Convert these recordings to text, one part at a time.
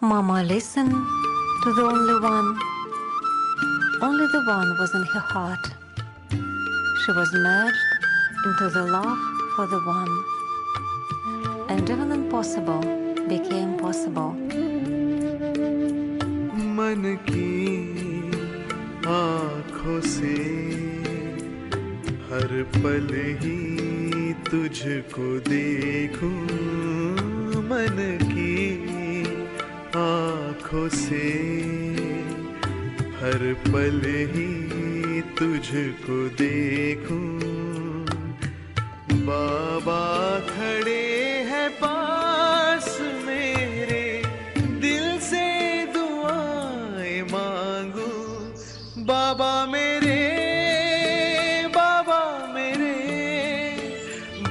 Mama listened to the only one. Only the one was in her heart. She was merged into the love for the one. And even impossible became possible. मन की आँखों से हर पल ही तुझको देखूं, मन की आँखों से हर पल ही तुझको देखूं। बाबा खड़े हैं पास मेरे, दिल से दुआएं मांगू। बाबा मेरे, बाबा मेरे,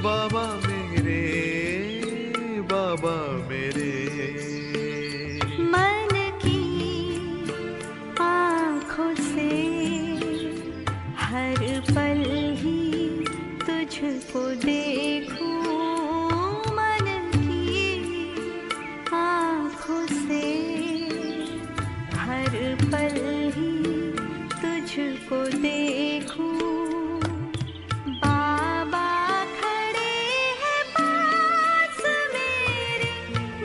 बाबा मेरे, बाबा मेरे। मन की आँखों से हर पल ही तुझको देखूं, मन की आँखों से हर पल ही तुझको देखूं। बाबा खड़े हैं पास मेरे,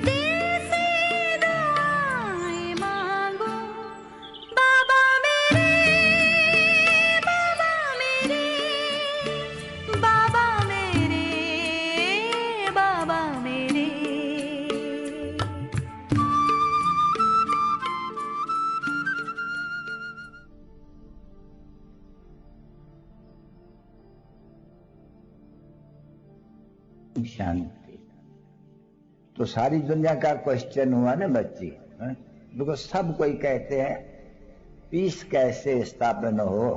दिल से दुआएं मांगो। बाबा मेरे, बाबा मेरे, बाबा मेरे, बाबा मेरे। शांति। तो सारी दुनिया का क्वेश्चन हुआ ना बच्ची, बिकॉज सब कोई कहते हैं पीस कैसे स्थापन हो।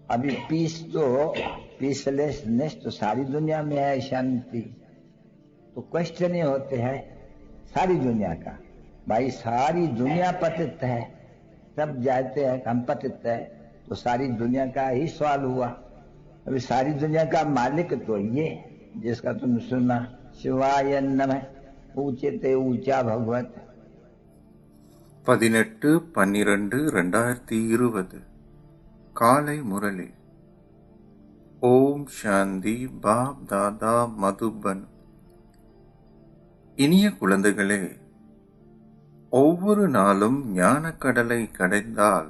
अभी पीस तो पीसलेसनेस तो सारी दुनिया में है, शांति। तो क्वेश्चन ये होते हैं सारी दुनिया का, भाई सारी दुनिया पतित है, सब जानते हैं हम पतित है, तो सारी दुनिया का ही सवाल हुआ। अभी सारी दुनिया का मालिक तो ये जिसका तुम सुना, शिवाय नमः, ऊंचे ते ऊंचा भगवत। 18/12/2020 காலை முரளி. ஓம் சாந்தி. பாப் தாதா மதுபன். இனிய குழந்தைகளே, ஒவ்வொரு நாளும் ஞானக்கடலை கடைந்தால்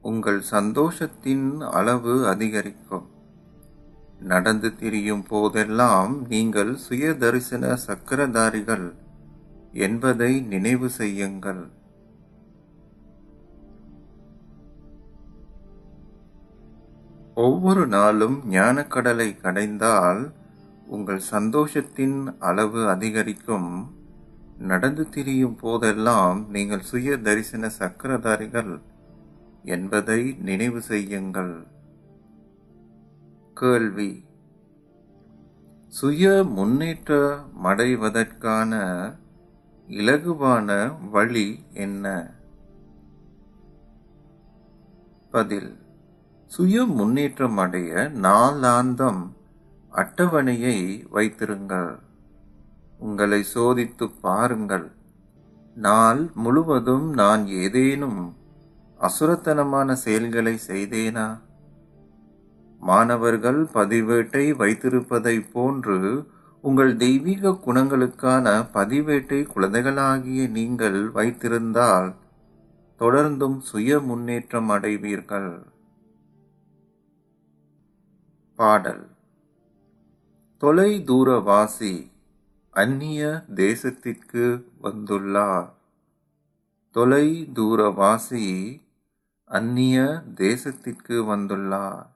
உங்கள் சந்தோஷத்தின் அளவு அதிகரிக்கும். நடந்து திரியும் போதெல்லாம் நீங்கள் சுய தரிசன சக்கரதாரிகள் என்பதை நினைவு செய்யுங்கள். ஒவ்வொரு நாளும் ஞானக்கடலை கடைந்தால் உங்கள் சந்தோஷத்தின் அளவு அதிகரிக்கும். நடந்து திரியும் போதெல்லாம் நீங்கள் சுய தரிசன சக்கரதாரிகள் என்பதை நினைவு செய்யுங்கள். கேள்வி: சுய முன்னேற்றமடைவதற்கான இலகுவான வழி என்ன? பதில்: சுய முன்னேற்றமடைய நாளாந்தம் அட்டவணையை வைத்திருங்கள். உங்களை சோதித்து பாருங்கள். நாள் முழுவதும் நான் ஏதேனும் அசுரத்தனமான செயல்களை செய்தேனா? மாணவர்கள் பதிவேட்டை வைத்திருப்பதை போன்று உங்கள் தெய்வீக குணங்களுக்கான பதிவேட்டை குழந்தைகளாகிய நீங்கள் வைத்திருந்தால் தொடர்ந்தும் சுய முன்னேற்றம் அடைவீர்கள். பாடல். தொலை தூரவாசி அந்நிய தேசத்திற்கு வந்துள்ளார். தொலை தூரவாசி அந்நிய தேசத்திற்கு வந்துள்ளார்.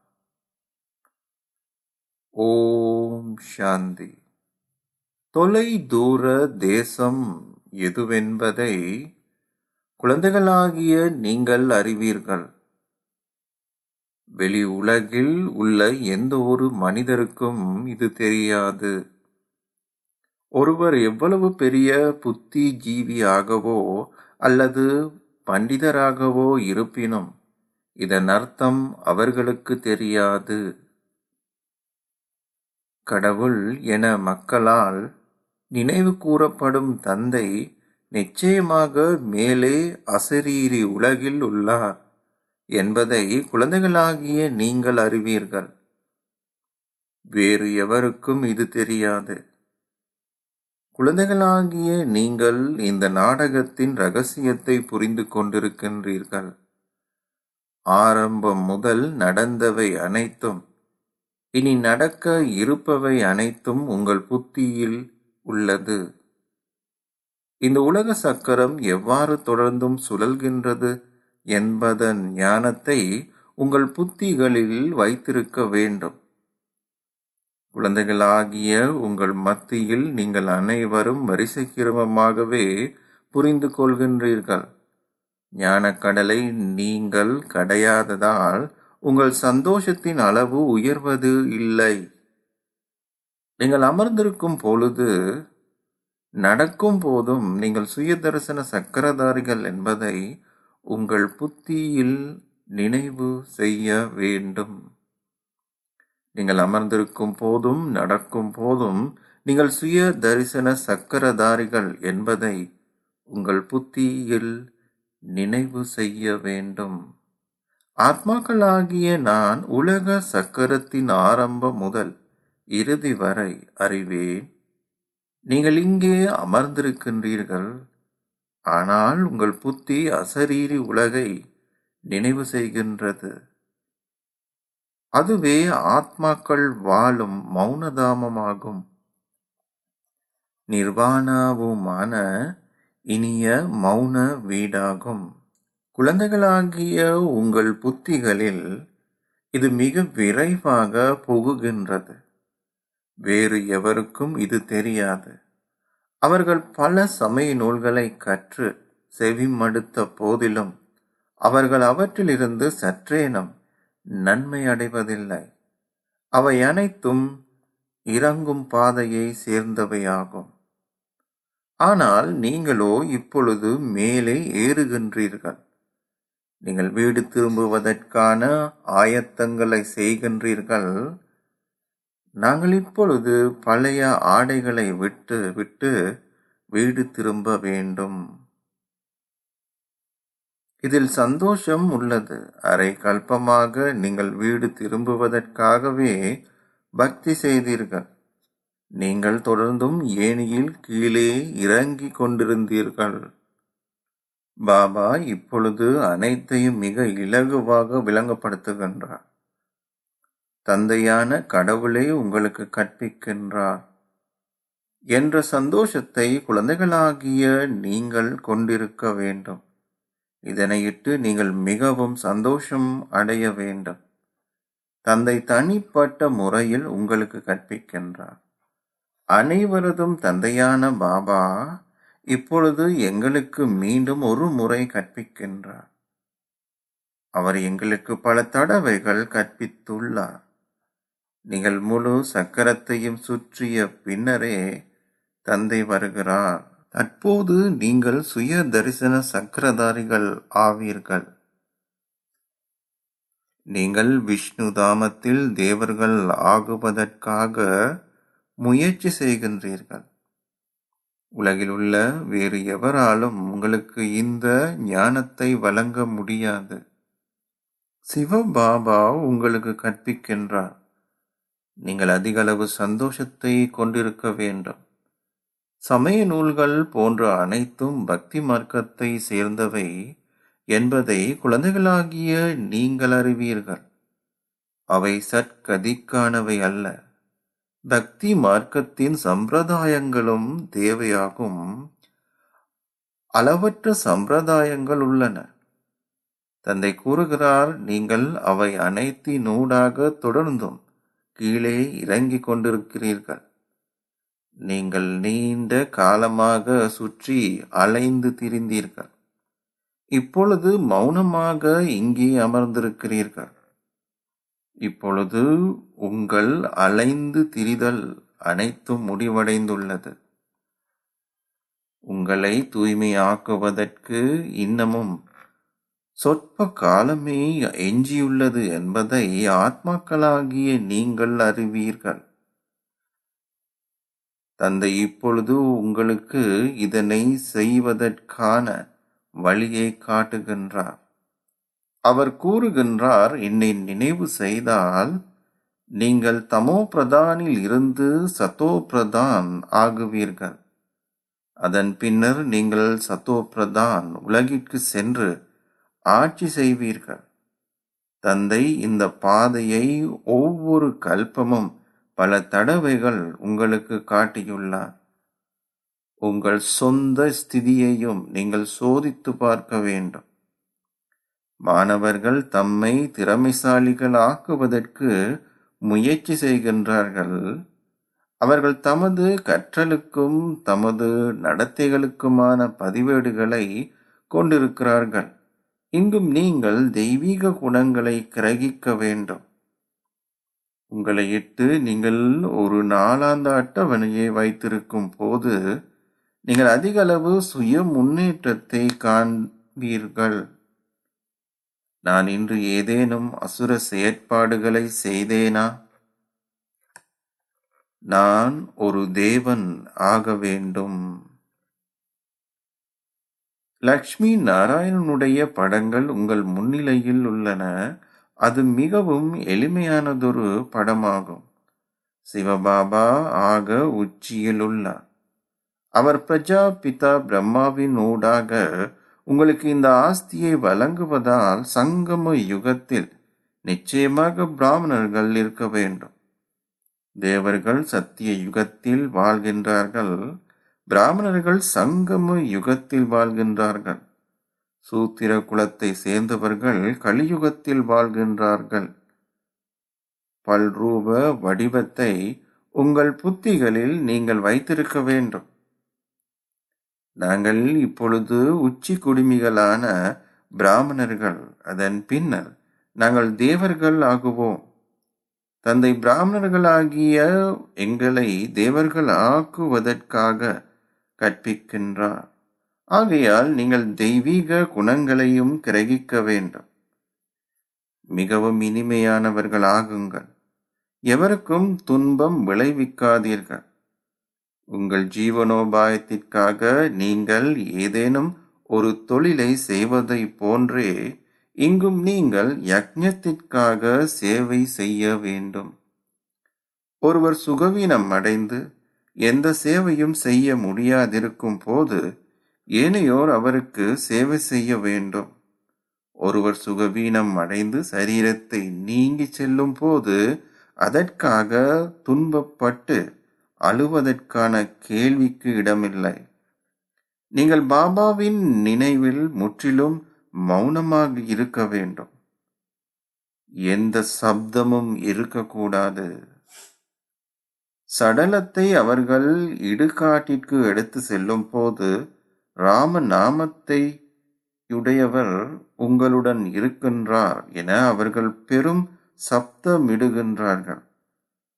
ஓம் சாந்தி. தொலை தூர தேசம் எதுவென்பதை குழந்தைகளாகிய நீங்கள் அறிவீர்கள். வெளி உலகில் உள்ள எந்த ஒரு மனிதருக்கும் இது தெரியாது. ஒருவர் எவ்வளவு பெரிய புத்திஜீவியாகவோ அல்லது பண்டிதராகவோ இருப்பினும் இதன் அர்த்தம் அவர்களுக்கு தெரியாது. கடவுள் என மக்களால் நினைவு கூறப்படும் தந்தை நிச்சயமாக மேலே அசரீரி உலகில் உள்ளார் என்பதை குழந்தைகளாகிய நீங்கள் அறிவீர்கள். வேறு எவருக்கும் இது தெரியாது. குழந்தைகளாகிய நீங்கள் இந்த நாடகத்தின் இரகசியத்தை புரிந்து கொண்டிருக்கின்றீர்கள். ஆரம்பம் முதல் நடந்தவை அனைத்தும், இனி நடக்க இருப்பவை அனைத்தும் உங்கள் புத்தியில் உள்ளது. இந்த உலக சக்கரம் எவ்வாறு தொடர்ந்தும் சுழல்கின்றது என்பதன் ஞானத்தை உங்கள் புத்திகளில் வைத்திருக்க வேண்டும். குழந்தைகளாகிய உங்கள் மத்தியில் நீங்கள் அனைவரும் வரிசைக்கிரமமாகவே புரிந்து கொள்கின்றீர்கள். ஞானக்கடலை நீங்கள் கடையாததால் உங்கள் சந்தோஷத்தின் அளவு உயர்வது இல்லை. நீங்கள் அமர்ந்திருக்கும் பொழுது, நடக்கும் போதும் நீங்கள் சுய தரிசன சக்கரதாரிகள் என்பதை உங்கள் புத்தியில் நினைவு செய்ய வேண்டும். நீங்கள் அமர்ந்திருக்கும் போதும் நடக்கும் போதும் நீங்கள் சுய தரிசன சக்கரதாரிகள் என்பதை உங்கள் புத்தியில் நினைவு செய்ய வேண்டும். ஆத்மாக்களாகிய நான் உலக சக்கரத்தின் ஆரம்பம் முதல் இறுதி வரை அறிவேன். நீங்கள் இங்கே அமர்ந்திருக்கின்றீர்கள், ஆனால் உங்கள் புத்தி அசரீரி உலகை நினைவு செய்கின்றது. அதுவே ஆத்மாக்கள் வாழும் மௌனதாமமாகும். நிர்வாணவுமான இனிய மௌன வீடாகும். குழந்தைகளாகிய உங்கள் புத்திகளில் இது மிக விரைவாக புகுகின்றது. வேறு எவருக்கும் இது தெரியாது. அவர்கள் பல சமய நூல்களை கற்று செவிமடுத்த போதிலும் அவர்கள் அவற்றிலிருந்து சற்றேனும் நன்மை அடைவதில்லை. அவை அனைத்தும் இறங்கும் பாதையை சேர்ந்தவையாகும். ஆனால் நீங்களோ இப்பொழுது மேலே ஏறுகின்றீர்கள். நீங்கள் வீடு திரும்புவதற்கான ஆயத்தங்களை செய்கின்றீர்கள். நாங்கள் இப்பொழுது பழைய ஆடைகளை விட்டு வீடு திரும்ப வேண்டும். இதில் சந்தோஷம் உள்ளது. அரை கல்பமாக நீங்கள் வீடு திரும்புவதற்காகவே பக்தி செய்தீர்கள். நீங்கள் தொடர்ந்தும் ஏணியில் கீழே இறங்கிக் கொண்டிருந்தீர்கள். பாபா இப்பொழுது அனைத்தையும் மிக இலகுவாக விளங்கப்படுத்துகின்றார். தந்தையான கடவுளை உங்களுக்கு கற்பிக்கின்றார் என்ற சந்தோஷத்தை குழந்தைகளாகிய நீங்கள் கொண்டிருக்க வேண்டும். இதனையிட்டு நீங்கள் மிகவும் சந்தோஷம் அடைய வேண்டும். தந்தை தனிப்பட்ட முறையில் உங்களுக்கு கற்பிக்கின்றார். அனைவரதும் தந்தையான பாபா இப்பொழுது எங்களுக்கு மீண்டும் ஒரு முறை கற்பிக்கின்றார். அவர் எங்களுக்கு பல தடவைகள் கற்பித்துள்ளார். நீங்கள் முழு சக்கரத்தையும் சுற்றிய பின்னரே தந்தை வருகிறார். தற்போது நீங்கள் சுய தரிசன சக்கரதாரிகள் ஆவீர்கள். நீங்கள் விஷ்ணு தாமத்தில் தேவர்கள் ஆகுவதற்காக முயற்சி செய்கின்றீர்கள். உலகில் உள்ள வேறு எவராலும் உங்களுக்கு இந்த ஞானத்தை வழங்க முடியாது. சிவபாபா உங்களுக்கு கற்பிக்கின்றார். நீங்கள் அதிக அளவு சந்தோஷத்தை கொண்டிருக்க வேண்டும். சமய நூல்கள் போன்ற அனைத்தும் பக்தி மார்க்கத்தை சேர்ந்தவை என்பதை குழந்தைகளாகிய நீங்கள் அறிவீர்கள். அவை சற்கதிக்கானவை அல்ல. பக்தி மார்க்கத்தின் சம்பிரதாயங்களும் தேவையாகும். அளவற்ற சம்பிரதாயங்கள் உள்ளன. தந்தை கூறுகிறார், நீங்கள் அவை அனைத்தினூடாக தொடர்ந்தும் கீழே இறங்கிக் கொண்டிருக்கிறீர்கள். நீங்கள் நீண்ட காலமாக சுற்றி அலைந்து திரிந்தீர்கள். இப்பொழுது மௌனமாக இங்கே அமர்ந்திருக்கிறீர்கள். இப்பொழுது உங்கள் அலைந்து திரிதல் அனைத்தும் முடிவடைந்துள்ளது. உங்களை தூய்மையாக்குவதற்கு இன்னமும் சொற்ப காலமே எஞ்சியுள்ளது என்பதை ஆத்மாக்களாகிய நீங்கள் அறிவீர்கள். தந்தை இப்பொழுது உங்களுக்கு இதனை செய்வதற்கான வழியை காட்டுகின்றார். அவர் கூறுகின்றார், என்னை நினைவு செய்தால் நீங்கள் தமோ பிரதானில் இருந்து சத்தோ பிரதான் ஆகுவீர்கள். அதன் பின்னர் நீங்கள் சத்தோ பிரதான் உலகிற்கு சென்று ஆட்சி செய்வீர்கள். தந்தை இந்த பாதையை ஒவ்வொரு கல்பமும் பல தடவைகள் உங்களுக்கு காட்டியுள்ளார். உங்கள் சொந்த ஸ்திதியையும் நீங்கள் சோதித்து பார்க்க வேண்டும். மாணவர்கள் தம்மை திறமைசாலிகள் ஆக்குவதற்கு முயற்சி செய்கின்றார்கள். அவர்கள் தமது கற்றலுக்கும் தமது நடத்தைகளுக்குமான பதிவேடுகளை கொண்டிருக்கிறார்கள். இங்கும் நீங்கள் தெய்வீக குணங்களை கிரகிக்க வேண்டும். உங்களை இட்டு நீங்கள் ஒரு நாளாந்த அட்டவணையை வைத்திருக்கும் போது நீங்கள் அதிக அளவு சுய முன்னேற்றத்தை காண்பீர்கள். நான் இன்று ஏதேனும் அசுர செயற்பாடுகளை செய்தேனா? நான் ஒரு தேவன் ஆக வேண்டும். லக்ஷ்மி நாராயணனுடைய படங்கள் உங்கள் முன்னிலையில் உள்ளன. அது மிகவும் எளிமையானதொரு படமாகும். சிவபாபா ஆக உச்சியில் உள்ளார். அவர் பிரஜாபிதா பிரம்மாவின் ஊடாக உங்களுக்கு இந்த ஆஸ்தியை வழங்குவதால் சங்கம யுகத்தில் நிச்சயமாக பிராமணர்கள் இருக்க வேண்டும். தேவர்கள் சத்திய யுகத்தில் வாழ்கின்றார்கள். பிராமணர்கள் சங்கம யுகத்தில் வாழ்கின்றார்கள். சூத்திர குலத்தை சேர்ந்தவர்கள் கலியுகத்தில் வாழ்கின்றார்கள். பல்ரூப வடிவத்தை உங்கள் புத்திகளில் நீங்கள் வைத்திருக்க வேண்டும். நாங்கள் இப்பொழுது உச்சி குடுமிகளான பிராமணர்கள். அதன் பின்னர் நாங்கள் தேவர்கள் ஆகுவோம். தந்தை பிராமணர்களாகிய எங்களை தேவர்கள் ஆக்குவதற்காக கற்பிக்கின்றார். ஆகையால் நீங்கள் தெய்வீக குணங்களையும் கிரகிக்க வேண்டும். மிகவும் இனிமையானவர்கள் ஆகுங்கள். எவருக்கும் துன்பம் விளைவிக்காதீர்கள். உங்கள் ஜீவனோபாயத்திற்காக நீங்கள் ஏதேனும் ஒரு தொழிலை செய்வதை போன்றே இங்கும் நீங்கள் யக்ஞத்திற்காக சேவை செய்ய வேண்டும். ஒருவர் சுகவீனம் அடைந்து எந்த சேவையும் செய்ய முடியாதிருக்கும் போது ஏனையோர் அவருக்கு சேவை செய்ய வேண்டும். ஒருவர் சுகவீனம் அடைந்து சரீரத்தை நீங்கி செல்லும் போது அதற்காக துன்பப்பட்டு அழுவதற்கான கேள்விக்கு இடமில்லை. நீங்கள் பாபாவின் நினைவில் முற்றிலும் மௌனமாக இருக்க வேண்டும். எந்த சப்தமும் இருக்கக்கூடாது. சடலத்தை அவர்கள் இடுகாட்டிற்கு எடுத்து செல்லும் போது ராம நாமத்தை உடையவர் உங்களுடன் இருக்கின்றார் என அவர்கள் பெரும் சப்தமிடுகின்றார்கள்.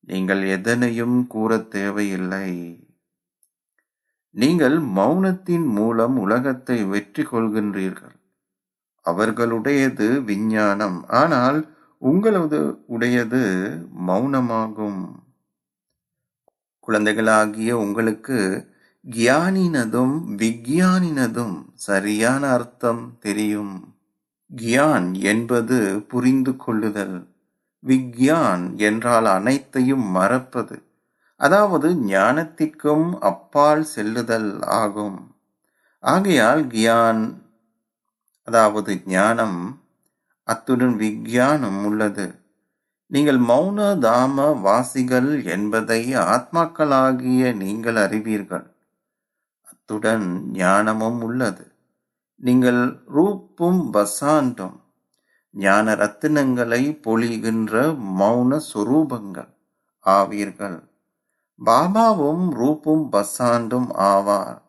நீங்கள் எதனையும் கூற தேவையில்லை. நீங்கள் மௌனத்தின் மூலம் உலகத்தை வெற்றி கொள்கின்றீர்கள். அவர்களுடையது விஞ்ஞானம், ஆனால் உங்களது உடையது மௌனமாகும். குழந்தைகளாகிய உங்களுக்கு கியானினதும் விக்யானினதும் சரியான அர்த்தம் தெரியும். கியான் என்பது புரிந்து கொள்ளுதல். விக்யான் என்றால் அனைத்தையும் மறப்பது, அதாவது ஞானத்திற்கும் அப்பால் செல்லுதல் ஆகும். ஆகையால் கியான் அதாவது ஞானம், அத்துடன் விக்யானம் உள்ளது. நீங்கள் மௌன தாம வாசிகள் என்பதை ஆத்மாக்களாகிய நீங்கள் அறிவீர்கள். அத்துடன் ஞானமும் உள்ளது. நீங்கள் ரூப்பும் வசாண்டும் ஞான ரத்தினங்களை பொழிகின்ற மௌன சொரூபங்கள் ஆவீர்கள். பாபாவும் ரூப்பும் பசாண்டும் ஆவார்.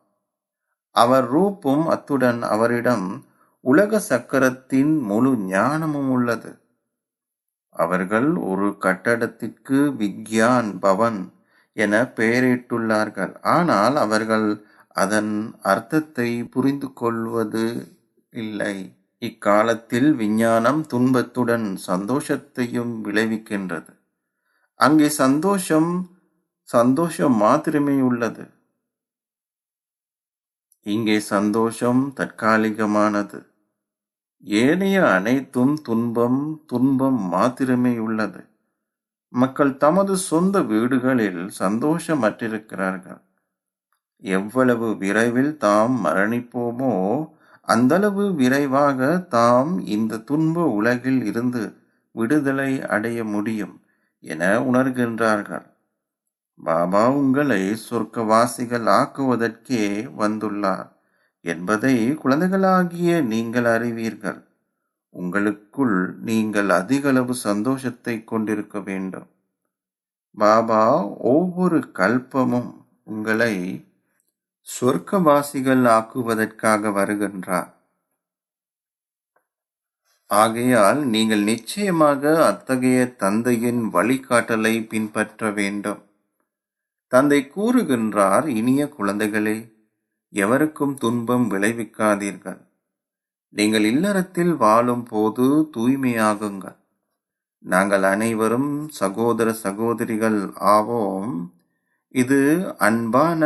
அவர் ரூப்பும், அத்துடன் அவரிடம் உலக சக்கரத்தின் முழு ஞானமும் உள்ளது. அவர்கள் ஒரு கட்டடத்திற்கு விக்யான் பவன் என பெயரிட்டுள்ளார்கள். ஆனால் அவர்கள் அதன் அர்த்தத்தை புரிந்து கொள்வது இல்லை. இக்காலத்தில் விஞ்ஞானம் துன்பத்துடன் சந்தோஷத்தையும் விளைவிக்கின்றது. அங்கே சந்தோஷம் சந்தோஷம் மாத்திரமே உள்ளது. இங்கே சந்தோஷம் தற்காலிகமானது. ஏனைய அனைத்தும் துன்பம், துன்பம் மாத்திரமே உள்ளது. மக்கள் தமது சொந்த வீடுகளில் சந்தோஷமற்றிருக்கிறார்கள். எவ்வளவு விரைவில் தாம் மரணிப்போமோ அந்தளவு விரைவாக தாம் இந்த துன்ப உலகில் இருந்து விடுதலை அடைய முடியும் என உணர்கின்றார்கள். பாபா உங்களை சொர்க்கவாசிகள் ஆக்குவதற்கே வந்துள்ளார் என்பதை குழந்தைகளாகிய நீங்கள் அறிவீர்கள். உங்களுக்குள் நீங்கள் அதிகளவு சந்தோஷத்தை கொண்டிருக்க வேண்டும். பாபா ஒவ்வொரு கல்பமும் உங்களை சொர்க்கவாசிகள் ஆக்குவதற்காக வருகின்றார். ஆகையால் நீங்கள் நிச்சயமாக அத்தகைய தந்தையின் வழிகாட்டலை பின்பற்ற வேண்டும். தந்தை கூறுகின்றார், இனிய குழந்தைகளே, எவருக்கும் துன்பம் விளைவிக்காதீர்கள். நீங்கள் இல்லறத்தில் வாழும் போது தூய்மையாகுங்கள். நாங்கள் அனைவரும் சகோதர சகோதரிகள் ஆவோம். இது அன்பான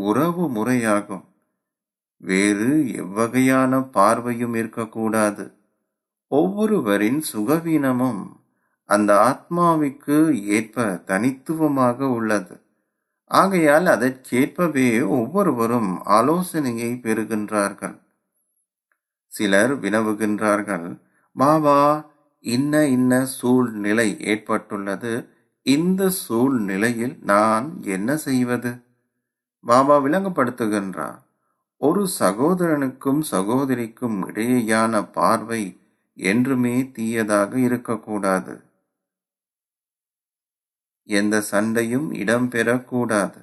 உறவு முறையாகும். வேறு எவ்வகையான பார்வையும் இருக்கக்கூடாது. ஒவ்வொருவரின் சுகவீனமும் அந்த ஆத்மாவுக்கு ஏற்ப தனித்துவமாக உள்ளது. ஆகையால் அதற்கேற்பவே ஒவ்வொருவரும் ஆலோசனையை பெறுகின்றார்கள். சிலர் வினவுகின்றார்கள், பாபா, இன்ன சூழ்நிலை ஏற்பட்டுள்ளது. இந்த சூழ்நிலையில் நான் என்ன செய்வது? பாபா விளங்கப்படுத்துகின்றார், ஒரு சகோதரனுக்கும் சகோதரிக்கும் இடையேயான பார்வை என்றுமே தீயதாக இருக்கக்கூடாது. எந்த சண்டையும் இடம்பெறக்கூடாது.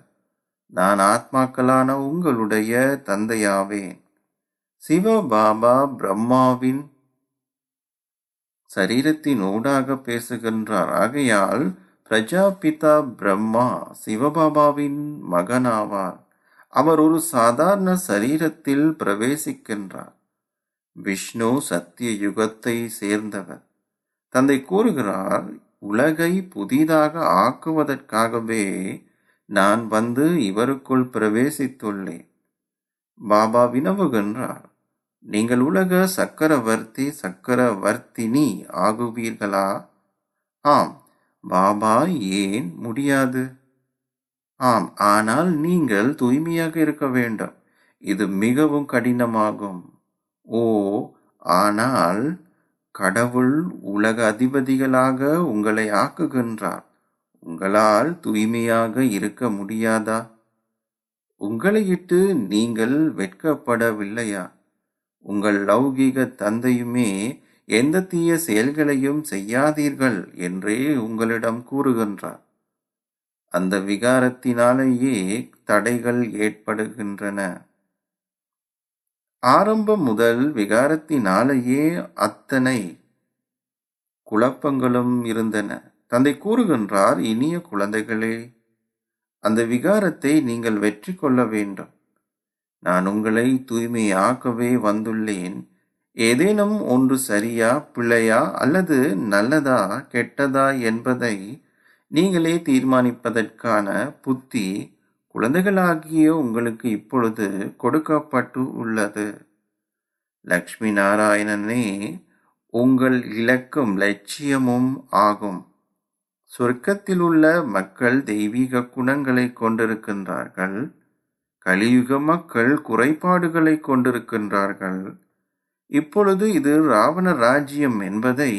நான் ஆத்மாக்களான உங்களுடைய தந்தையாவேன். சிவ பாபா பிரம்மாவின் சரீரத்தின் ஊடாக பேசுகின்றார். ஆகையால் பிரஜாபிதா பிரம்மா சிவபாபாவின் மகனாவார். அவர் ஒரு சாதாரண சரீரத்தில் பிரவேசிக்கின்றார். விஷ்ணு சத்திய யுகத்தை சேர்ந்தவர். தந்தை கூறுகிறார், உலகை புதிதாக ஆக்குவதற்காகவே நான் வந்து இவருக்குள் பிரவேசித்துள்ளேன். பாபா வினவுகின்றார், நீங்கள் உலக சக்கரவர்த்தி சக்கரவர்த்தினி ஆகுவீர்களா? ஆம். பாபா, ஏன் முடியாது? ஆம், ஆனால் நீங்கள் தூய்மையாக இருக்க வேண்டும். இது மிகவும் கடினமாகும். ஓ, ஆனால் கடவுள் உலக அதிபதிகளாக உங்களை ஆக்குகின்றார். உங்களால் தூய்மையாக இருக்க முடியாதா? உங்களையிட்டு நீங்கள் வெட்கப்படவில்லையா? உங்கள் லௌகீக தந்தையுமே எந்த தீய செயல்களையும் செய்யாதீர்கள் என்றே உங்களிடம் கூறுகின்றார். அந்த விகாரத்தினாலேயே தடைகள் ஏற்படுகின்றன. ஆரம்பம் முதல் விகாரத்தினாலேயே அத்தனை குழப்பங்களும் இருந்தன. தந்தை கூறுகின்றார், இனிய குழந்தைகளே, அந்த விகாரத்தை நீங்கள் வெற்றி கொள்ள வேண்டும். நான் உங்களை தூய்மையாக்கவே வந்துள்ளேன். ஏதேனும் ஒன்று சரியா பிழையா அல்லது நல்லதா கெட்டதா என்பதை நீங்களே தீர்மானிப்பதற்கான புத்தி குழந்தைகளாகிய உங்களுக்கு இப்பொழுது கொடுக்கப்பட்டு உள்ளது. லக்ஷ்மி நாராயணனே உங்கள் இலக்கும் லட்சியமும் ஆகும். சொர்க்கத்தில் உள்ள மக்கள் தெய்வீக குணங்களை கொண்டிருக்கின்றார்கள். கலியுக மக்கள் குறைபாடுகளை கொண்டிருக்கின்றார்கள். இப்பொழுது இது ராவண ராஜ்யம் என்பதை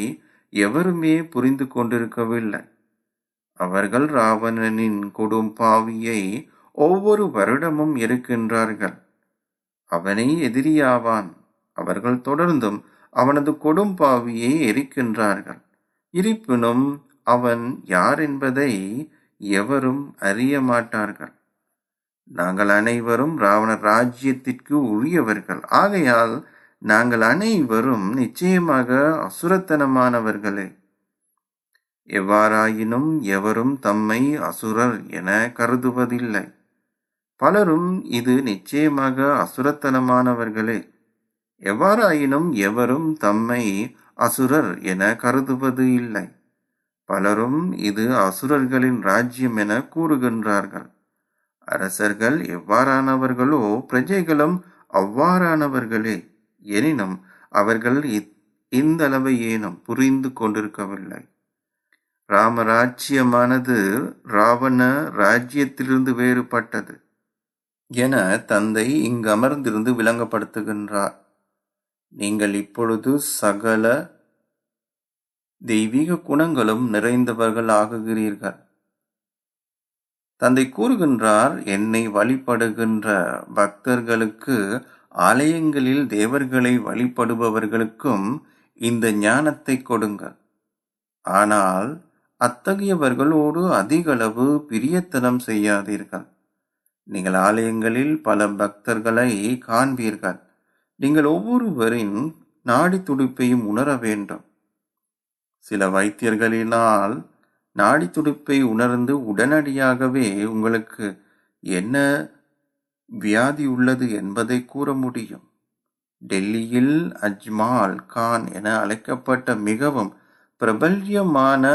எவருமே புரிந்து கொண்டிருக்கவில்லை. அவர்கள் ராவணனின் கொடும் பாவியை ஒவ்வொரு வருடமும் எரிக்கின்றார்கள். அவனே எதிரியாவான். அவர்கள் தொடர்ந்தும் அவனது கொடும் பாவியை எரிக்கின்றார்கள். இருப்பினும் அவன் யார் என்பதை எவரும் அறிய மாட்டார்கள். நாங்கள் அனைவரும் ராவண ராஜ்யத்திற்கு உரியவர்கள். ஆகையால் நாங்கள் அனைவரும் நிச்சயமாக அசுரத்தனமானவர்களே. எவ்வாறாயினும் எவரும் தம்மை அசுரர் என கருதுவதில்லை. பலரும் இது நிச்சயமாக அசுரத்தனமானவர்களே. எவ்வாறாயினும் எவரும் தம்மை அசுரர் என கருதுவது இல்லை. பலரும் இது அசுரர்களின் ராஜ்யம் என கூறுகின்றார்கள். அரசர்கள் எவ்வாறானவர்களோ பிரஜைகளும் அவ்வாறானவர்களே. எனினும் அவர்கள் இந்தளவை ஏனும் புரிந்து கொண்டிருக்கவில்லை. ராமராஜ்யமானது ராவண ராஜ்யத்திலிருந்து வேறுபட்டது என தந்தை இங்கு அமர்ந்திருந்து விளங்கப்படுத்துகின்றார். நீங்கள் இப்பொழுது சகல தெய்வீக குணங்களும் நிறைந்தவர்கள் ஆகுகிறீர்கள். தந்தை கூறுகின்றார், என்னை வழிபடுகின்ற பக்தர்களுக்கு, ஆலயங்களில் தேவர்களை வழிபடுபவர்களுக்கும் இந்த ஞானத்தை கொடுங்கள். ஆனால் அத்தகையவர்களோடு அதிகளவு பிரியத்தனம் செய்யாதீர்கள். நீங்கள் ஆலயங்களில் பல பக்தர்களை காண்பீர்கள். நீங்கள் ஒவ்வொருவரின் நாடி துடிப்பையும் உணர வேண்டும். சில வைத்தியர்களினால் நாடி துடிப்பை உணர்ந்து உடனடியாகவே உங்களுக்கு என்ன வியாதி உள்ளது என்பதை கூற முடியும். டெல்லியில் அஜ்மால் கான் என அழைக்கப்பட்ட மிகவும் பிரபல்யமான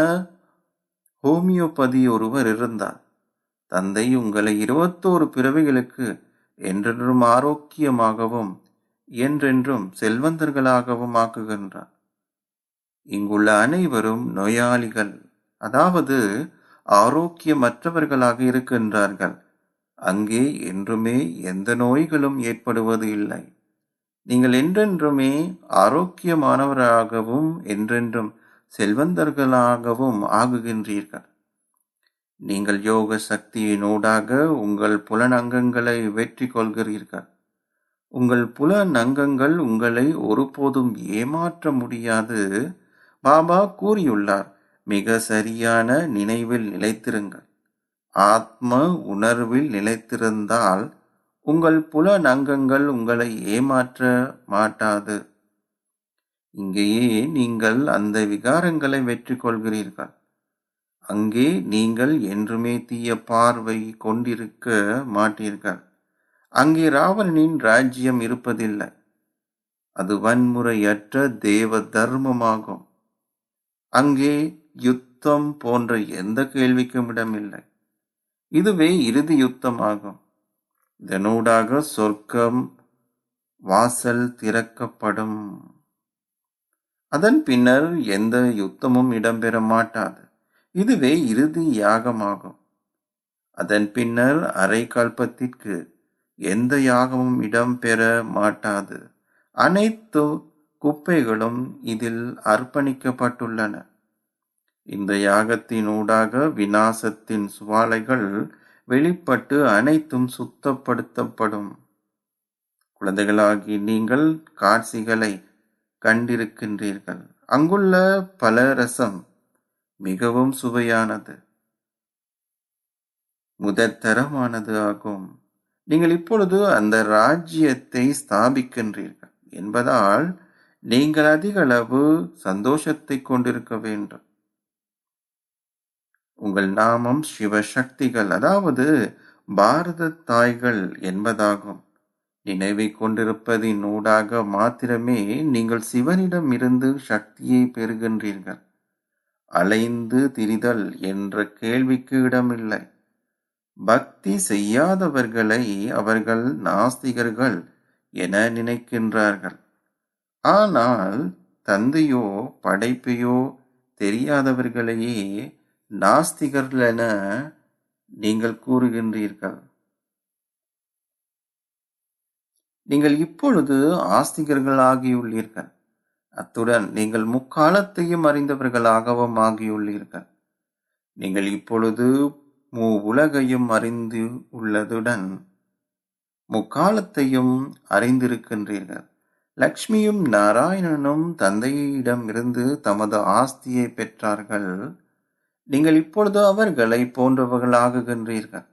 ஹோமியோபதி ஒருவர் இருந்தார். தந்தை உங்களை 21 பிறவிகளுக்கு என்றென்றும் ஆரோக்கியமாகவும் என்றென்றும் செல்வந்தர்களாகவும் ஆக்குகின்றார். இங்குள்ள அனைவரும் நோயாளிகள், அதாவது ஆரோக்கியமற்றவர்களாக இருக்கின்றார்கள். அங்கே என்றுமே எந்த நோய்களும் ஏற்படுவது இல்லை. நீங்கள் என்றென்றுமே ஆரோக்கியமானவராகவும் என்றென்றும் செல்வந்தர்களாகவும் ஆகுகின்றீர்கள். நீங்கள் யோக சக்தியினூடாக உங்கள் புலனங்கங்களை வெற்றி கொள்கிறீர்கள். உங்கள் புலனங்கங்கள் உங்களை ஒருபோதும் ஏமாற்ற முடியாது. பாபா கூறியுள்ளார், மிக சரியான நினைவில் நிலைத்திருங்கள். ஆத்ம உணர்வில் நிலைத்திருந்தால் உங்கள் புலனங்கங்கள் உங்களை ஏமாற்ற மாட்டாது. இங்கேயே நீங்கள் அந்த விகாரங்களை வெற்றி கொள்கிறீர்கள். அங்கே நீங்கள் என்றுமே தீய பார்வை கொண்டிருக்க மாட்டீர்கள். அங்கே ராவணனின் ராஜ்யம் இருப்பதில்லை. அது வன்முறையற்ற தேவ தர்மமாகும். அங்கே யுத்தம் போன்ற எந்த கேள்விக்கும் இடமில்லை. இதுவே இறுதி யுத்தமாகும். இதனூடாக சொர்க்கம் வாசல் திறக்கப்படும். அதன் பின்னர் எந்த யுத்தமும் இடம்பெற மாட்டாது. இதுவே இறுதி யாகமாகும். அதன் பின்னர் அரை கல்பத்திற்கு எந்த யாகமும் இடம்பெற மாட்டாது. அனைத்து குப்பைகளும் இதில் அர்ப்பணிக்கப்பட்டுள்ளன. இந்த யாகத்தினூடாக விநாசத்தின் சுவாலைகள் வெளிப்பட்டு அனைத்தும் சுத்தப்படுத்தப்படும். குழந்தைகளாகி நீங்கள் காட்சிகளை கண்டிருக்கின்றீர்கள். அங்குள்ள பல ரசம் மிகவும் சுவையானது, முதற்தரமானது ஆகும். நீங்கள் இப்பொழுது அந்த ராஜ்யத்தை ஸ்தாபிக்கின்றீர்கள் என்பதால் நீங்கள் அதிக அளவு சந்தோஷத்தை கொண்டிருக்க வேண்டும். உங்கள் நாமம் சிவசக்திகள், அதாவது பாரத தாய்கள் என்பதாகும். நினைவை கொண்டிருப்பதின் ஊடாக மாத்திரமே நீங்கள் சிவனிடம் இருந்து சக்தியை பெறுகின்றீர்கள். அலைந்து திரிதல் என்ற கேள்விக்கு இடமில்லை. பக்தி செய்யாதவர்களை அவர்கள் நாஸ்திகர்கள் என நினைக்கின்றார்கள். ஆனால் தந்தையோ படைப்பையோ தெரியாதவர்களையே நாஸ்திகர்கள் என நீங்கள் கூறுகின்றீர்கள். நீங்கள் இப்பொழுது ஆஸ்திகர்கள் ஆகியுள்ளீர்கள். அத்துடன் நீங்கள் முக்காலத்தையும் அறிந்தவர்களாகவும் ஆகியுள்ளீர்கள். நீங்கள் இப்பொழுது உலகையும் அறிந்து உள்ளதுடன் முக்காலத்தையும் அறிந்திருக்கின்றீர்கள். லக்ஷ்மியும் நாராயணனும் தந்தையிடம் இருந்து தமது ஆஸ்தியை பெற்றார்கள். நீங்கள் இப்பொழுது அவர்களை போன்றவர்களாகுகின்றீர்கள்.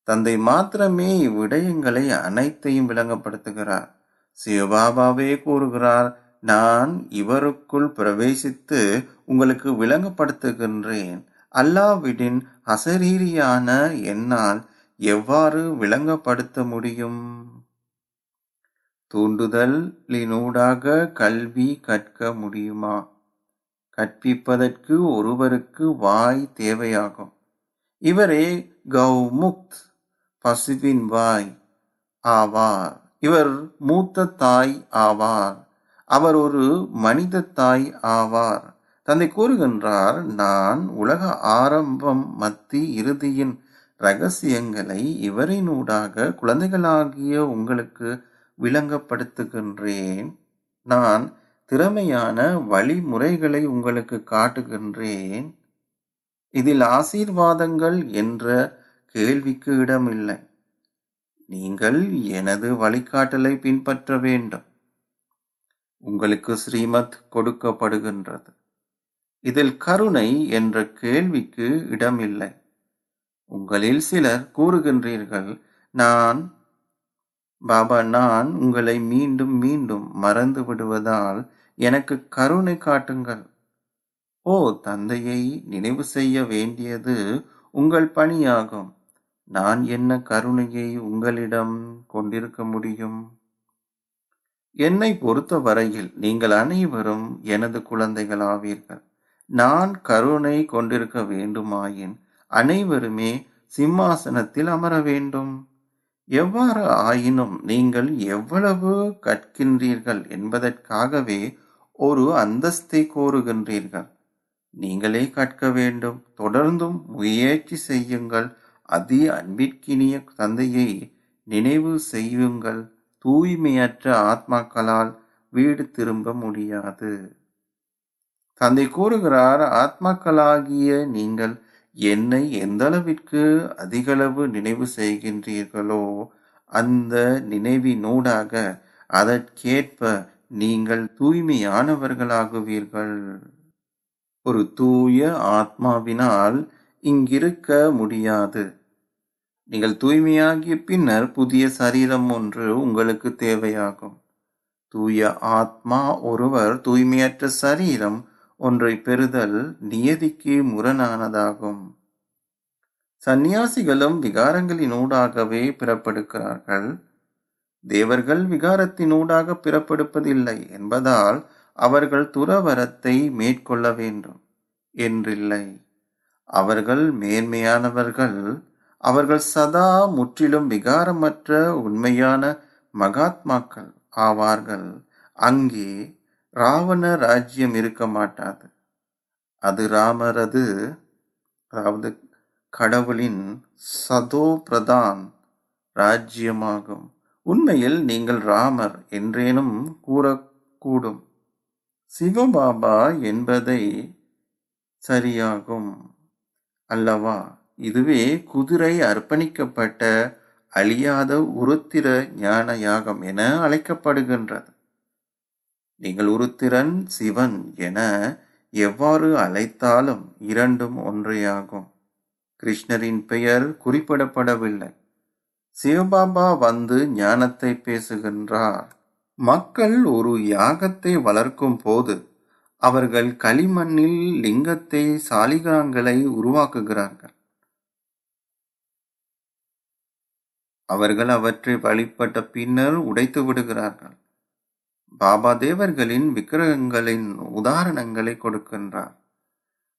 தந்தை மாத்திரமே இவ்விடயங்களை அனைத்தையும் விளங்கப்படுத்துகிறார். சிவபாபாவே கூறுகிறார், நான் இவருக்குள் பிரவேசித்து உங்களுக்கு விளங்கப்படுத்துகின்றேன். அல்லாவிடின் அசரீரியான என்னால் எவ்வாறு விளங்கப்படுத்த முடியும்? தூண்டுதலினூடாக கல்வி கற்க முடியுமா? கற்பிப்பதற்கு ஒருவருக்கு வாய் தேவையாகும். இவரே கௌமுக்த், பசுவின் வாய் ஆவார். இவர் மூத்த தாய் ஆவார். அவர் ஒரு மனித தாய் ஆவார். தந்தை கூறுகின்றார், நான் உலக ஆரம்பம் மத்தி இறுதியின் இரகசியங்களை இவரினூடாக குழந்தைகளாகிய உங்களுக்கு விளங்கப்படுத்துகின்றேன். நான் திறமையான வழிமுறைகளை உங்களுக்கு காட்டுகின்றேன். இதில் ஆசீர்வாதங்கள் என்ற கேள்விக்கு இடமில்லை. நீங்கள் எனது வழிகாட்டலை பின்பற்ற வேண்டும். உங்களுக்கு ஸ்ரீமத் கொடுக்கப்படுகின்றது. இதில் கருணை என்ற கேள்விக்கு இடமில்லை. உங்களில் சிலர் கூறுகின்றீர்கள், நான் உங்களை மீண்டும் மீண்டும் மறந்து விடுவதால் எனக்கு கருணை காட்டுங்கள். ஓ தந்தையை நினைவு செய்ய வேண்டியது உங்கள் பணியாகும். நான் என்ன கருணையை உங்களிடம் கொண்டிருக்க முடியும்? என்னை பொறுத்த வரையில் நீங்கள் அனைவரும் எனது குழந்தைகளாவீர்கள். நான் கருணை கொண்டிருக்க வேண்டுமாயின் அனைவருமே சிம்மாசனத்தில் அமர வேண்டும். எவ்வாறு ஆயினும் நீங்கள் எவ்வளவு கற்கின்றீர்கள் என்பதற்காகவே ஒரு அந்தஸ்தை கோருகின்றீர்கள். நீங்களே கற்க வேண்டும். தொடர்ந்தும் முயற்சி செய்யுங்கள். அதி அன்பிற்கினிய தந்தையை நினைவு செய்யுங்கள். தூய்மையற்ற ஆத்மாக்களால் வீடு திரும்ப முடியாது. தந்தை கூறுகிறார், ஆத்மாக்களாகிய நீங்கள் என்னை எந்தளவிற்கு அதிகளவு நினைவு செய்கின்றீர்களோ அந்த நினைவினூடாக அதற்கேற்ப நீங்கள் தூய்மையானவர்களாகுவீர்கள். ஒரு தூய ஆத்மாவினால் இங்கிருக்க முடியாது. நீங்கள் தூய்மையாகிய பின்னர் புதிய சரீரம் ஒன்று உங்களுக்கு தேவையாகும். தூய ஆத்மா ஒருவர் தூய்மையற்ற சரீரம் ஒன்றை பெறுதல் நியதிக்கு முரணானதாகும். சந்நியாசிகளும் விகாரங்களினூடாகவே பிறப்பெடுக்கிறார்கள். தேவர்கள் விகாரத்தினூடாக பிறப்பெடுப்பதில்லை என்பதால் அவர்கள் துறவரத்தை மேற்கொள்ள வேண்டும் என்றில்லை. அவர்கள் மேன்மையானவர்கள். அவர்கள் சதா முற்றிலும் விகாரமற்ற உண்மையான மகாத்மாக்கள் ஆவார்கள். அங்கே ராவண ராஜ்யம் இருக்க மாட்டாது. அது ராமரது, அதாவது கடவுளின் சதோ பிரதான் ராஜ்யமாகும். உண்மையில் நீங்கள் ராமர் என்றேனும் கூறக்கூடும். சிவபாபா என்பதை சரியாகும் அல்லவா? இதுவே குதிரை அர்ப்பணிக்கப்பட்ட அழியாத உருத்திர ஞான யாகம் என அழைக்கப்படுகின்றது. நீங்கள் உருத்திரன் சிவன் என எவ்வாறு அழைத்தாலும் இரண்டும் ஒன்றேயாகும். கிருஷ்ணரின் பெயர் குறிப்பிடப்படவில்லை. சிவபாபா வந்து ஞானத்தை பேசுகின்றார். மக்கள் ஒரு யாகத்தை வளர்க்கும் போது அவர்கள் களிமண்ணில் லிங்கத்தை, சாலிகிராங்களை உருவாக்குகிறார்கள். அவர்கள் அவற்றை வழிபட்ட பின்னர் உடைத்து விடுகிறார்கள். பாபா தேவர்களின் விக்கிரகங்களின் உதாரணங்களை கொடுக்கின்றார்.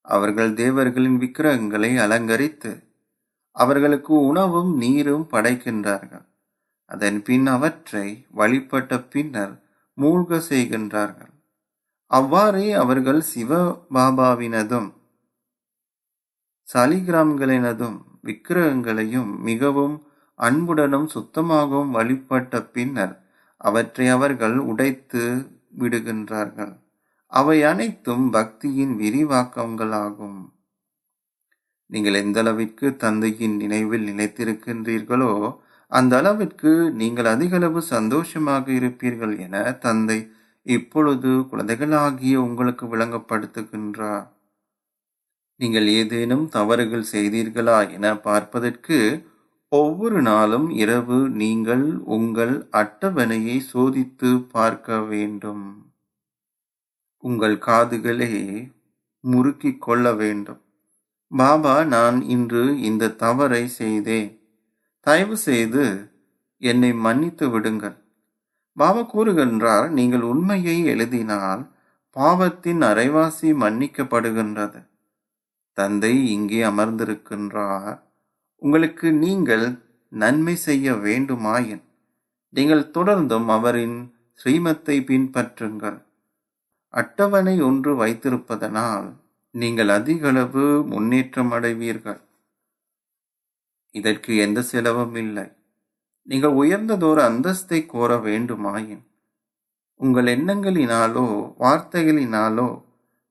அவர்கள் தேவர்களின் விக்கிரகங்களை அலங்கரித்து அவர்களுக்கு உணவும் நீரும் படைக்கின்றார்கள். அதன் பின் அவற்றை வழிபட்ட பின்னர் மூழ்க செய்கின்றார்கள். அவ்வாறே அவர்கள் சிவபாபாவினதும் சாலிகிராம்களினதும் விக்கிரகங்களையும் மிகவும் அன்புடனும் சுத்தமாகவும் வழிபட்ட பின்னர் அவற்றை அவர்கள் உடைத்து விடுகின்றார்கள். அவை அனைத்தும் பக்தியின் விரிவாக்கங்களாகும். நீங்கள் எந்த அளவிற்கு தந்தையின் நினைவில் நிலைத்திருக்கின்றீர்களோ அந்த அளவிற்கு நீங்கள் அதிகளவு சந்தோஷமாக இருப்பீர்கள் என தந்தை இப்பொழுது குழந்தைகளாகிய உங்களுக்கு விளங்கப்படுத்துகின்றார். நீங்கள் ஏதேனும் தவறுகள் செய்தீர்களா என பார்ப்பதற்கு ஒவ்வொரு நாளும் இரவு நீங்கள் உங்கள் அட்டவணையை சோதித்து பார்க்க வேண்டும். உங்கள் காதுகளை முறுக்கிக் கொள்ள வேண்டும். பாபா, நான் இன்று இந்த தவறை செய்தேன். தயவு செய்து என்னை மன்னித்து விடுங்கள். பாபா கூறுகின்றார், நீங்கள் உண்மையை எழுதினால் பாவத்தின் அரைவாசி மன்னிக்கப்படுகின்றது. தந்தை இங்கே அமர்ந்திருக்கின்றார். உங்களுக்கு நீங்கள் நன்மை செய்ய வேண்டுமாயின் நீங்கள் தொடர்ந்தும் அவரின் ஸ்ரீமத்தை பின்பற்றுங்கள். அட்டவணை ஒன்று வைத்திருப்பதனால் நீங்கள் அதிகளவு முன்னேற்றம் அடைவீர்கள். இதற்கு எந்த செலவும் இல்லை. நீங்கள் உயர்ந்ததோர் அந்தஸ்தை கோர வேண்டுமாயின் உங்கள் எண்ணங்களினாலோ வார்த்தைகளினாலோ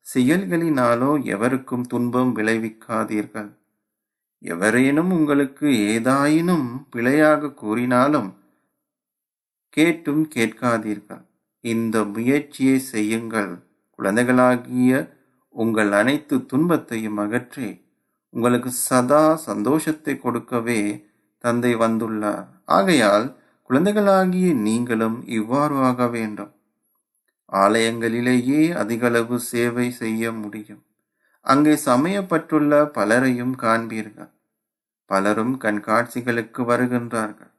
செயல்களினாலோ எவருக்கும் துன்பம் விளைவிக்காதீர்கள். எவரேனும் உங்களுக்கு ஏதாயினும் பிழையாக கூறினாலும் கேட்டும் கேட்காதீர்கள். இந்த முயற்சியை செய்யுங்கள். குழந்தைகளாகிய உங்கள் அனைத்து துன்பத்தையும் அகற்றி உங்களுக்கு சதா சந்தோஷத்தை கொடுக்கவே தந்தை வந்துள்ளார். ஆகையால் குழந்தைகளாகிய நீங்களும் இவ்வாறு ஆக வேண்டும். ஆலயங்களிலேயே அதிகளவு சேவை செய்ய முடியும். அங்கே சமையப்பட்டுள்ள பலரையும் காண்பீர்கள். பலரும் கண்காட்சிகளுக்கு வருகின்றார்கள்.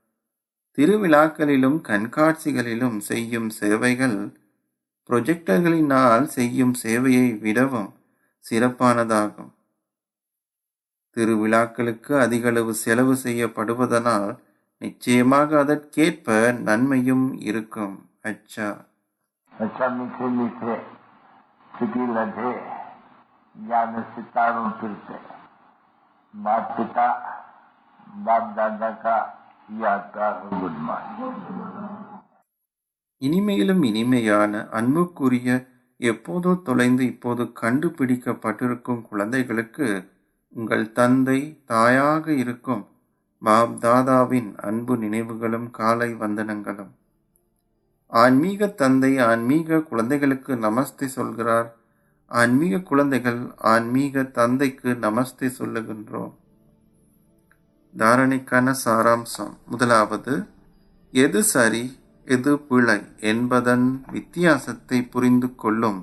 திருவிழாக்களிலும் கண்காட்சிகளிலும் செய்யும் சேவைகள் புரொஜெக்டர்களினால் செய்யும் சேவையை விடவும் சிறப்பானதாகும். திருவிழாக்களுக்கு அதிகளவு செலவு செய்யப்படுவதனால் நிச்சயமாக அதற்கேற்ப நன்மையும் இருக்கும். அச்சா अच्छा मीठे मीठे सिटी लधे ज्ञान सितारों फिरते माता पिता बाप दादा का यादगार गुड मॉर्निंग. இனிமையிலும் இனிமையான அன்புக்குரிய எப்போதோ தொலைந்து இப்போது கண்டுபிடிக்கப்பட்டிருக்கும் குழந்தைகளுக்கு உங்கள் தந்தை தாயாக இருக்கும் பாப் தாதாவின் அன்பு நினைவுகளும் காலை வந்தனங்களும். ஆன்மீக தந்தை ஆன்மீக குழந்தைகளுக்கு நமஸ்தே சொல்கிறார். ஆன்மீக குழந்தைகள் ஆன்மீக தந்தைக்கு நமஸ்தே சொல்லுகின்றோம். தாரணைக்கான சாராம்சம். முதலாவது, எது சரி எது பிழை என்பதன் வித்தியாசத்தை புரிந்து கொள்ளும்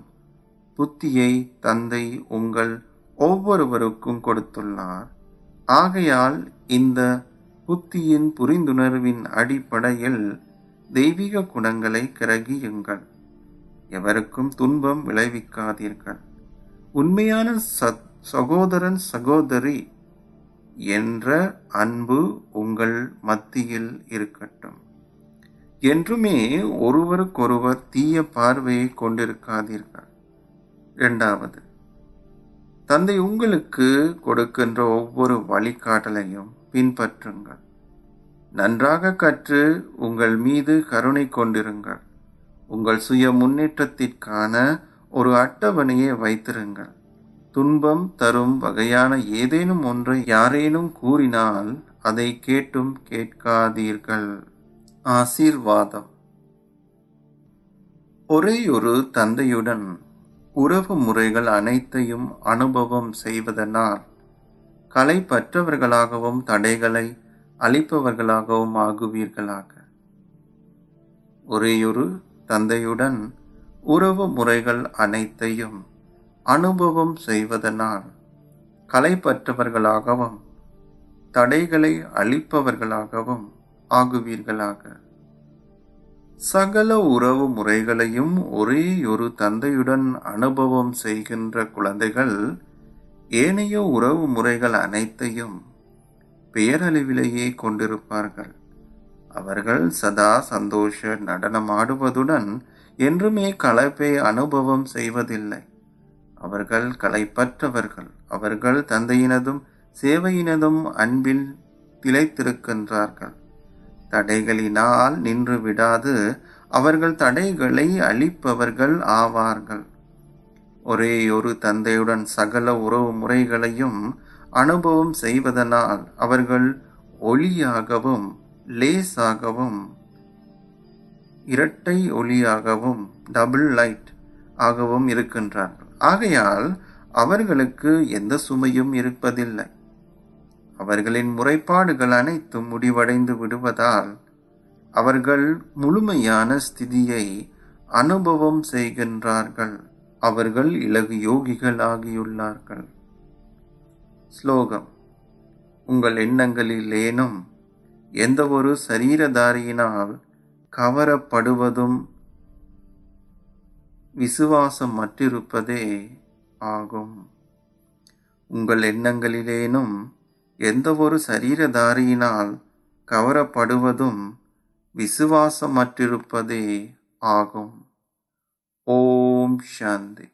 புத்தியை தந்தை உங்கள் ஒவ்வொருவருக்கும் கொடுத்துள்ளார். ஆகையால் இந்த புத்தியின் புரிந்துணர்வின் அடிப்படையில் தெய்வீக குணங்களை கிரகியுங்கள். எவருக்கும் துன்பம் விளைவிக்காதீர்கள். உண்மையான சகோதரன் சகோதரி என்ற அன்பு உங்கள் மத்தியில் இருக்கட்டும். என்றுமே ஒருவருக்கொருவர் தீய பார்வையை கொண்டிருக்காதீர்கள். இரண்டாவது, தந்தை உங்களுக்கு கொடுக்கின்ற ஒவ்வொரு வழிகாட்டலையும் பின்பற்றுங்கள். நன்றாக கற்று உங்கள் மீது கருணை கொண்டிருங்கள். உங்கள் சுய முன்னேற்றத்திற்கான ஒரு அட்டவணையை வைத்திருங்கள். துன்பம் தரும் வகையான ஏதேனும் ஒன்றை யாரேனும் கூறினால் அதை கேட்டும் கேட்காதீர்கள். ஆசீர்வாதம். ஒரேயொரு தந்தையுடன் உறவு முறைகள் அனைத்தையும் அனுபவம் செய்வதனால் களைப்பற்றவர்களாகவும் தடைகளை அளிப்பவர்களாகவும் ஆகுவீர்களாக. ஒரேயொரு தந்தையுடன் உறவு முறைகள் அனைத்தையும் அனுபவம் செய்வதனால் களைப்பற்றவர்களாகவும் தடைகளை அளிப்பவர்களாகவும் ஆகுவீர்களாக. சகல உறவு முறைகளையும் ஒரேயொரு தந்தையுடன் அனுபவம் செய்கின்ற குழந்தைகள் ஏனைய உறவு முறைகள் அனைத்தையும் பேரளவிலேயே கொண்டிருப்பார்கள். அவர்கள் சதா சந்தோஷ நடனமாடுவதுடன் என்றுமே களைப்பை அனுபவம் செய்வதில்லை. அவர்கள் களைப்பற்றவர்கள். அவர்கள் தந்தையினதும் சேவையினதும் அன்பில் திளைத்திருக்கின்றார்கள். தடைகளினால் நின்று விடாது அவர்கள் தடைகளை அழிப்பவர்கள் ஆவார்கள். ஒரேயொரு தந்தையுடன் சகல உறவு முறைகளையும் அனுபவம் செய்வதனால் அவர்கள் ஒளியாகவும் லேசாகவும் இரட்டை ஒளியாகவும் டபுள் லைட் ஆகவும் இருக்கின்றார்கள். ஆகையால் அவர்களுக்கு எந்த சுமையும் இருப்பதில்லை. அவர்களின் முறைப்பாடுகள் அனைத்தும் முடிவடைந்து விடுவதால் அவர்கள் முழுமையான ஸ்திதியை அனுபவம் செய்கின்றார்கள். அவர்கள் இலகு யோகிகள் ஆகியுள்ளார்கள். ஸ்லோகம். உங்கள் எண்ணங்களிலேனும் எந்த ஒரு சரீரதாரியினால் கவரப்படுவதும் விசுவாசமற்றிருப்பதே ஆகும். உங்கள் எண்ணங்களிலேனும் எந்த ஒரு சரீரதாரியினால் கவரப்படுவதும் விசுவாசமற்றிருப்பதே ஆகும். ஓம் சாந்தி.